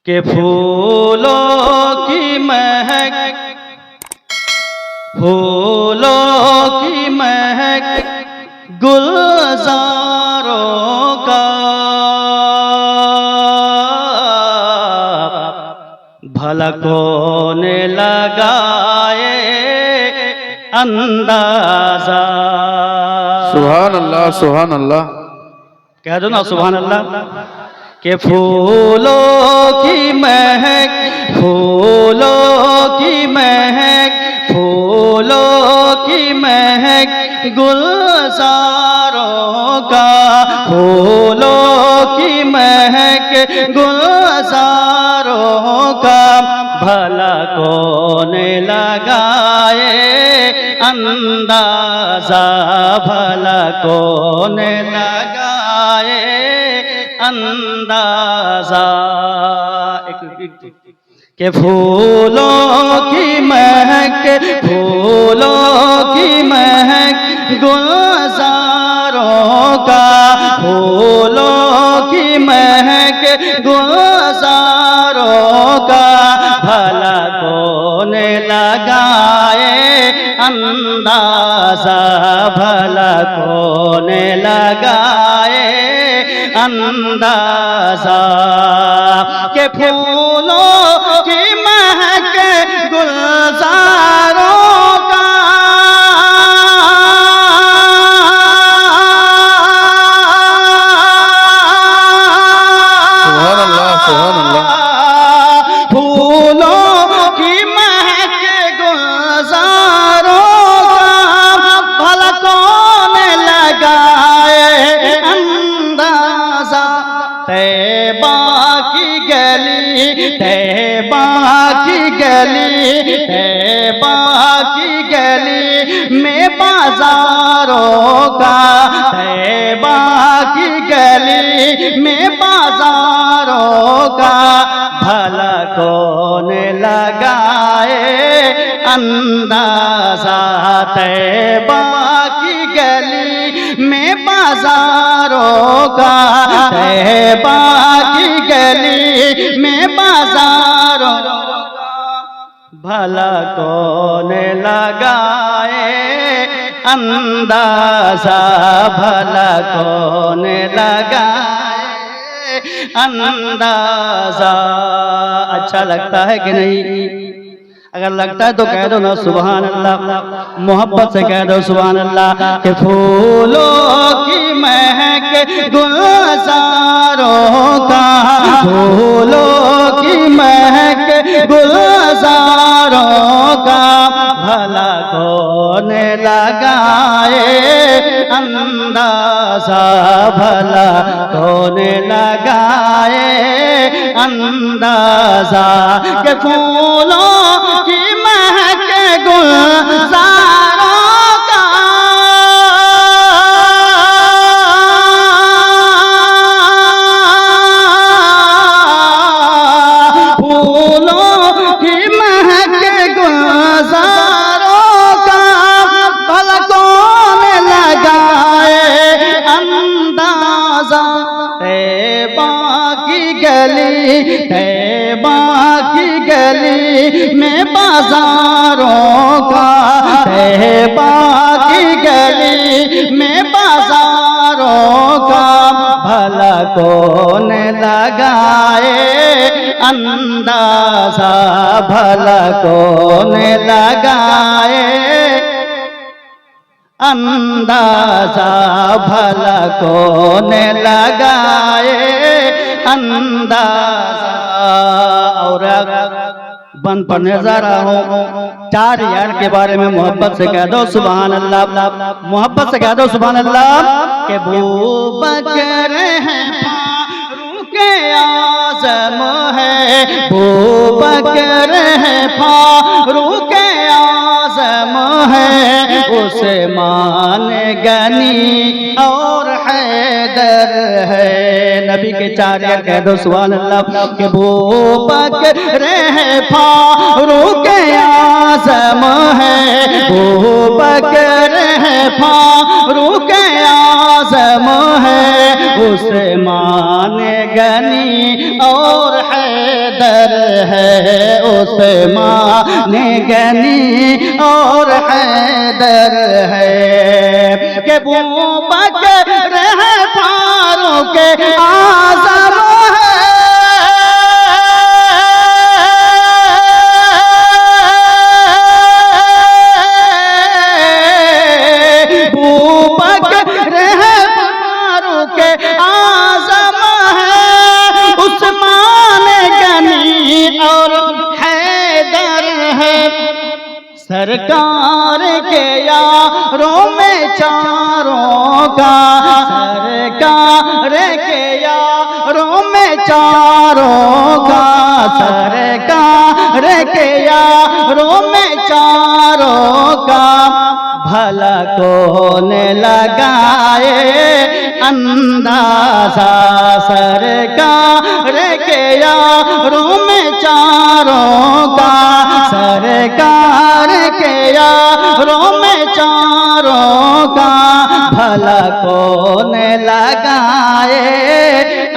के फूलों की महक, फूलों की महक गुलजारों का भला कौन लगाए अंदाजा। सुभान अल्लाह सुभान अल्लाह। कह दो ना सुभान अल्लाह। के फूलों की महक, फूलों की महक, फूलों की महक गुलजारों का, फूलों की महक गुलजारों का भला कौन लगाए अंदाजा, भला कौन लगाए अंदाजा। के फूलों की महक, फूलों की महक गुलजारों का, फूलों की महक गुलजारों का भला कौन लगाए अंदाजा, भला कौन लगाए अंदाजा। के फूलों की महक गुलजारों का सुभान अल्लाह सुभान अल्लाह। फूलों की महक गुलजारों का भला कौन लगाए अंदाजा। तैबा की गली, तैबा की गली, तैबा की गली में बाजारों का, तैबा की गली में बाजारों का भला कौन लगाए अंदाजा। तैबा की गली में बाजारों का, तैबा की गली में बाजारों का भला कौन लगाए अंदाजा, भला कौन लगाए अंदाजा। अच्छा लगता है कि नहीं? अगर लगता है तो कह दो ना सुभान अल्लाह, मोहब्बत से कह दो सुभान अल्लाह। के फूलों की महक गुलजारों का, फूलों की महक गुलजारों का भला कौन लगाए अंदाजा, भला कौन लगाए अंदाजा। के फूलों की महक गुलजारों का फूलों की महक गुलजारों का भला कौन लगाए अंदाजा। तैबा की गली, तैबा की गली में बाजारों का, तैबा की गली में बाजारों का भला कौन लगाए अंदाजा, भला कौन लगाए अंदाजा, भला कौन लगाए अंदाजा। और बंद पढ़ने जा रहा हूँ। 4 यार के बारे में मोहब्बत से कह दो सुभान अल्लाह, मोहब्बत से कह दो सुभान अल्लाह। के बू बकर हैं फारूक आज़म है, बू बकर हैं फारूक आज़म है, उसे मान गनी और हैदर है। नबी के 4 यार कह दो सुभान अल्लाह। के बू बकर हैं फारूक आज़म है, बू बकर हैं फारूक आज़म है, उसे मान गनी और हैदर हैदर है उस्मान गनी और हैदर है कि अबू बकर है फारूक आज़म सरकार के यारों में चारों का सरकार के यारों में चारों का सरकार के यारों में चारों का भला कौन लगाए अंदाजा सरकार के यारों में चारों का सरकार के यारों में चारों का भला कौन लगाए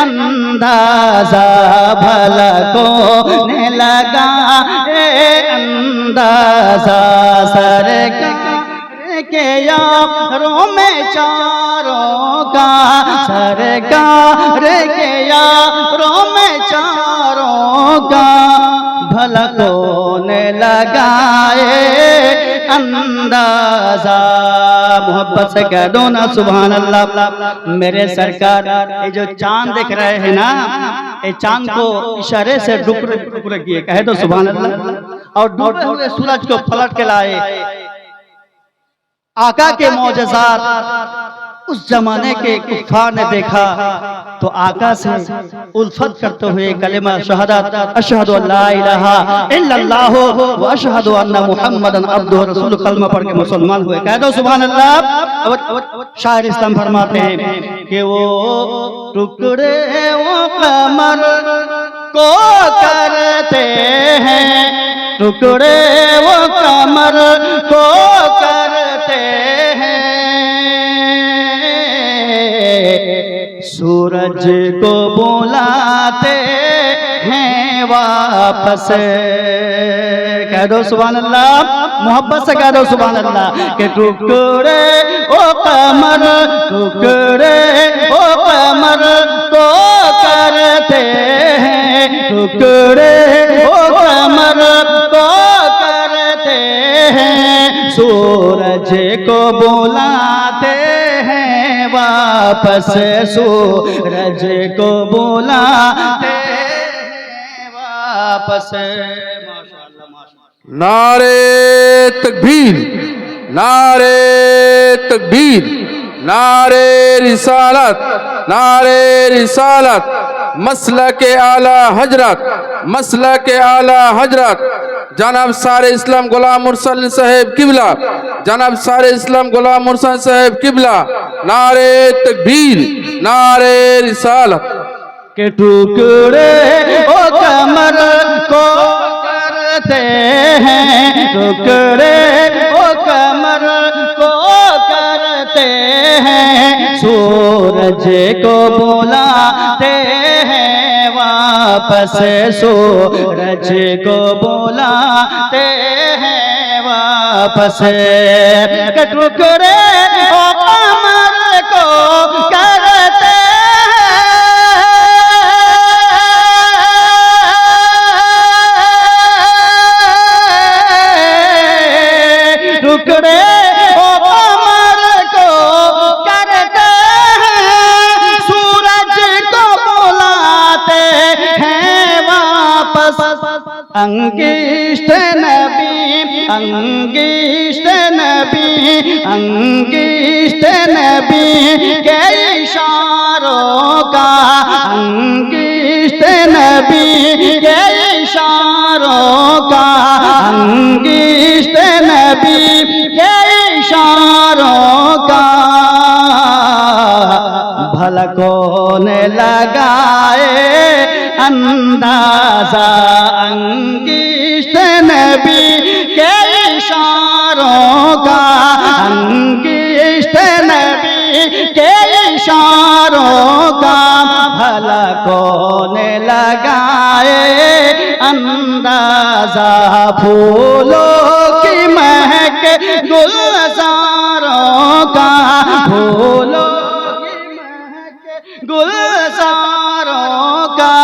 अंदाजा भला कौन लगाए अंदाजा सरकार के यारों में चारों का सरकार के यारों में चारों का भला कौन लगाए अंदाजा। मोहब्बत से कह दो ना सुभान अल्लाह। मेरे सरकार ये जो चांद दिख रहे हैं ना, ये चांद को इशारे से टुकड़े टुकड़े किए, कहे तो सुभान अल्लाह। और डूबे हुए सूरज को पलट के लाए। आका के मौजज़ात उस जमाने के कुफ़ार ने देखा तो आका से उल्फत करते हुए कलिमा शहादत अशहदु अल्ला इलाहा इल्लल्लाह व अशहदु अन्ना मुहम्मदन अब्दुहु रसूलुहु कलमा पढ़ के मुसलमान हुए। कह दो सुभान अल्लाह। शायर इस्लाम फरमाते हैं कि वो टुकड़े वो कमर को करते हैं, टुकड़े वो कमर को करते हैं, सूरज को बुलाते हैं वापस। कह दो सुभान अल्लाह। मोहब्बत से कह दो सुभान अल्लाह। के टुकड़े ओ कमर टुकड़े ओ कमर को करते हैं, टुकड़े ओ कमर को करते हैं, सूरज को बुलाते हैं वापस, सूरज को बुलाते हैं वापस। माशाअल्लाह माशाअल्लाह। नारे तकबीर, नारे तकबीर, नारे रिसालत, नारे रिसालत, मसलक आला हजरत, मसलक आला हजरत जनाब सारे इस्लाम गुलाम मुरसल साहेब किबला, जनाब सारे इस्लाम गुलाम मुरसल साहेब किबला। नारे तकबीर, नारे रिसालत। के टुकड़े ओ कमर को करते हैं, टुकड़े ओ कमर को करते हैं, सूरज को बुलाते हैं वापस, सूरज को बुलाते हैं वापस। के टुकड़े ओ कमर को करते टुकड़े ओ कमर को करते हैं, सूरज को बुलाते हैं वापस। अंगिष्ट नबी, अंगिष्ट नबी, अंगिष्ट नबी के इशारों का, अंगिष्ट नबी के इशारों का, अंगिष्ट नबी के इशारों का भला कौन लगाए अंदाजा, अंगिष्ट नबी के इशारों का, अंगिष्ट नबी के इशारों का भला कौन लगाए अंदाजा फूलों की महक गुलजारों का, फूलों की महक गुलजारों का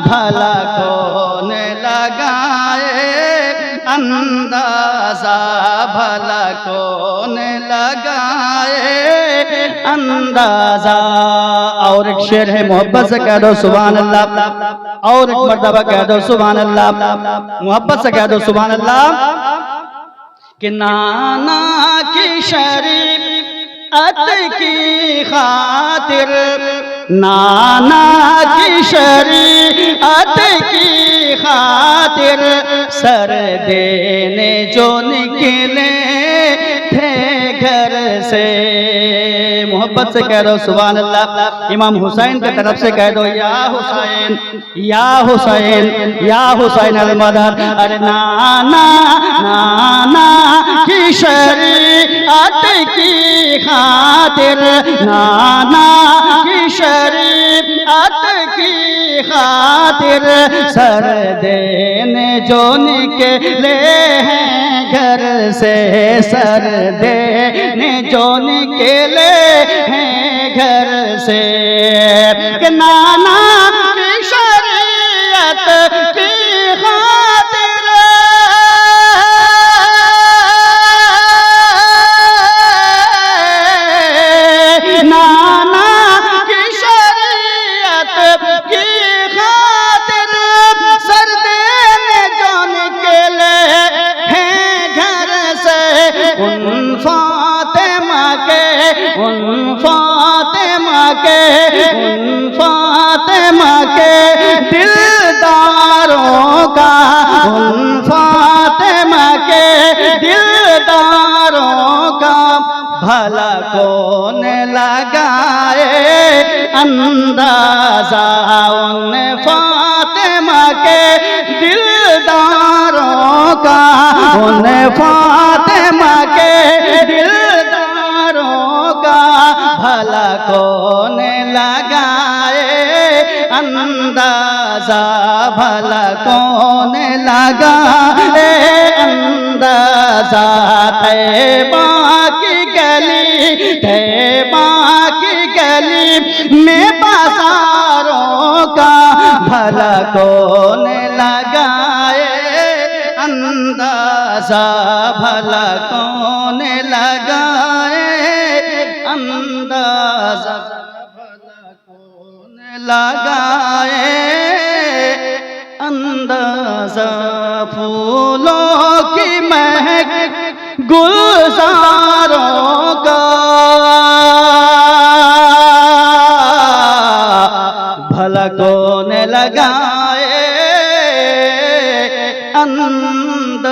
भला कौन लगाए अंदाजा, भला कौन लगाए अंदाजा। और एक शेर है, मोहब्बत से कह दो सुभान अल्लाह, और एक मर्तबा कह दो सुभान अल्लाह, मोहब्बत से कह दो सुभान अल्लाह। कि नाना की शरीअत की खातिर, नाना की शरीअत की खातिर सर देने जो निकले थे घर से। मोहब्बत से कह दो सुभान अल्लाह। इमाम हुसैन की तरफ से कह दो या हुसैन या हुसैन या हुसैन अल-मदद। अरे नाना नाना की शरीअत की खातिर, नाना की शरीअत की खातिर सर देने जो निकले हैं घर से, सर देने जो निकले हैं घर से। कि नाना की शरीयत की खातिर, नाना की शरीयत की खातिर सर देने जो निकले हैं घर से। उन फातिमा के, उन फातिमा के, उन फातिमा के दिलदारों का, उन फातिमा के दिलदारों का भला कौन लगाए अंदाजा। उन फातिमा के दिलदारों का, उन फातिमा के दिलदारों का भला कौन लगाए अंदाजा, भला कौन लगाए अंदाजा। तैबा की गली, तैबा की गली में बाजारों का भला कौन लगाए अंदाजा, भला कौन लगाए अंदाजा, भला कौन लगाए अंदाजा। फूलों की महक गुलजारों का भला कौन लगाए अंदाजा।